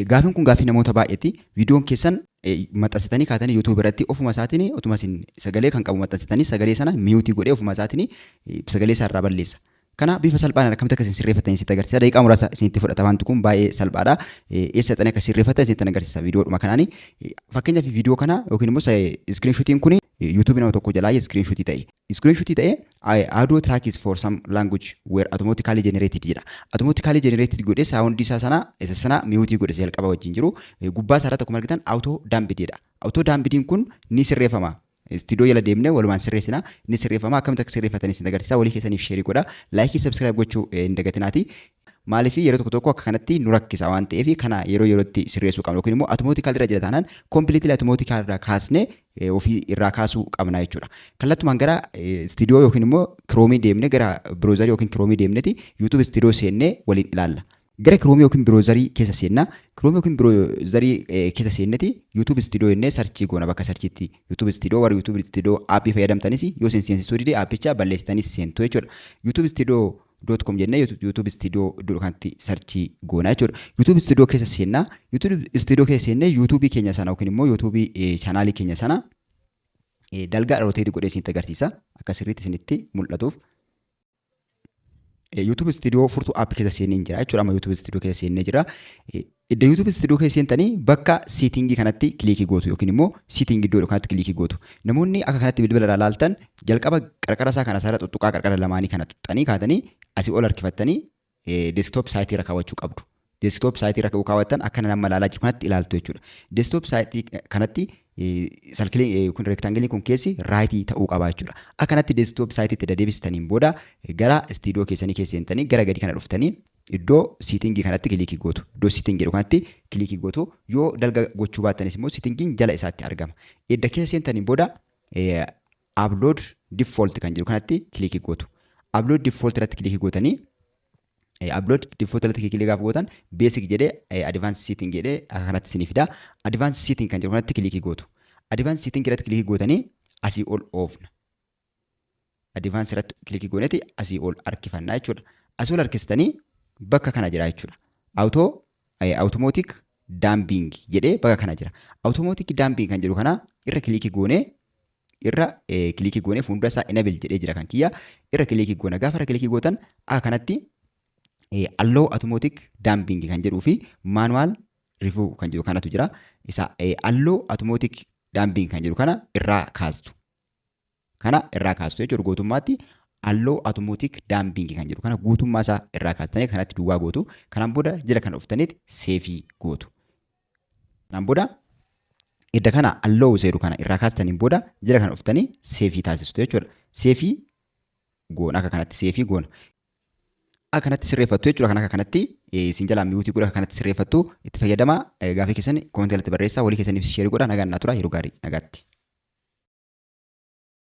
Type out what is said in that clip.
Gaafiin kun gaafii namoota baay'eeti. Viidiyoon keessan maxxansitanii kaatanii YouTube irratti ofuma isaatiin utuma isin sagalee kan qabu maxxansitanii sagalee sana miyuutii godhee ofuma isaatiin sagalee isaa irraa balleessa. Kana bifa salphaan akkamitti akka isin sirreeffatan isinitti agarsiisa. Daqiiqaa muraasa isinitti fudhata. Wanti kun baay'ee salphaadha. Eessatti akka sirreeffatan isinitti agarsiisa viidiyoodhuma kanaani. Fakkeenyaaf viidiyoo kana yookiin immoo iskiriinshotiin kun YouTube nama tokko jalaa iskiriinshotii ta'e. Iskiriinshotii ta'e audio track is for some language were automatically generated jedha. Automatically generated godhee sound isaa sana miyuutii godhee jalqaba wajjin jiru. Gubbaa isaa irratti akkuma argitan auto damped jedha. Auto dampediin kun ni sirreeffama. Studio yala deemnee walumaan sirreessina ni sirreeffama. Akkamitti akka sirreeffatan isin agarsiisa. Walii keessaniif sheerii godha. Laayikii subscribe gochuu hin dagatinaati. Maaliif yeroo tokko tokko akka kanatti nu rakkisa waan ta'eef kana yerootti sirreessuu qabna yookiin immoo automaatikali irra jira taanaan completely automaatikali irraa kaasnee ofii irraa kaasuu qabna jechuudha. Kallattumaan gara studio yookiin immoo Chrome deemnee gara browser yookiin Chrome deemneeti YouTube studio seennee waliin ilaalla. Gara Chrome yookiin browser keessa seenna. Chrome yookiin browser keessa seenneeti YouTube studio jennee searchii goona bakka searchiitti YouTube studio warra YouTube studio app fayyadamtanis yoo seensisuu dide appicha balleessitanis seentu jechuudha. YouTube studio.com jennee YouTube studio kanatti searchii goona jechuudha. YouTube studio keessa seenna. YouTube studio keessa seennee YouTube keenya sana yookiin immoo YouTube channel keenya sana dalga rotate godhee isinitti agarsiisa. Akka sirriitti isinitti mul'atuuf. YouTube studio furtuu app keessa seennee jira jechuudha. Amma YouTube studio keessa seennee jira. Iddoo YouTube studio keessa seentanii bakka setting kanatti kilikii gootu yookiin immoo setting iddoo kanatti kilikii gootu. Namoonni akka kanatti bilbila irraa ilaaltan jalqaba qarqara isaa kana sarara tuttuqaa qarqara lamaanii kana tuxxanii kaatanii asii ol harkifattanii desktop site irra kaawwachuu qabdu. Desktop site irra kaawwattan akka nama ilaalaa jiru kanatti ilaaltu jechuudha. Desktop site kanatti salkilee kun rectangle kun keessi right ta'uu qaba jechuudha. Akkanatti desktop site itti deebistaniin booda gara studio keessanii keessa seentanii gara gadi kana dhuftanii iddoo setting kanatti kilikii gootu. Iddoo setting jedhu kanatti kilikii gootu. Yoo dalga gochuu baattanis immoo setting jala isaatti argama. Edda keessa seentaniin booda upload default kan jedhu kanatti kilikii gootu. Upload default irratti kilikii gootanii upload default irratti kilikii gaafa gootan basic jedhee advanced setting jedhee kanatti isinii fida. Advanced setting kan jedhu kanatti kilikii gootu. Advanced setting irratti kilikii gootanii asii ol oofna. Advanced irratti kilikii gooneeti asii ol harkifannaa jechuudha. Asii ol harkistanii bakka kana jira jechuudha. Automatic damping jedhee bakka kana jira. Automatic damping kan jedhu kana irra kilikii goonee fuuldura isaa enable jedhee jira kan kiyya irra kilikii goona. Gaafa irra kilikii gootan kanatti allow automatic damping kan jedhuu fi manual review kan jedhu kanatu jira. Isa allow automatic damping kan jedhu kana irraa kaastu. Kana irraa kaastu jechuudha gootummaatti allow automatic damping kan jedhu kana guutummaa isaa irraa kaastanii kanatti duwwaa gootu. Kanaan booda jala kana dhuftanitti save gootu. Kanaan booda edda kana allow seeru kana irraa kaastaniin booda jala kana dhuftanii save taasistu jechuudha. Save goona akka kanatti save goona. Akkanatti sirreeffattu jechuudha. Kan akka kanatti isin jalaa miyuutii godha kanatti sirreeffattu itti fayyadama. Gaafii keessan koomentii irratti barreessaa walii keessaniif sheerii godha. Nagaan naa tura yeroo gaarii nagaatti.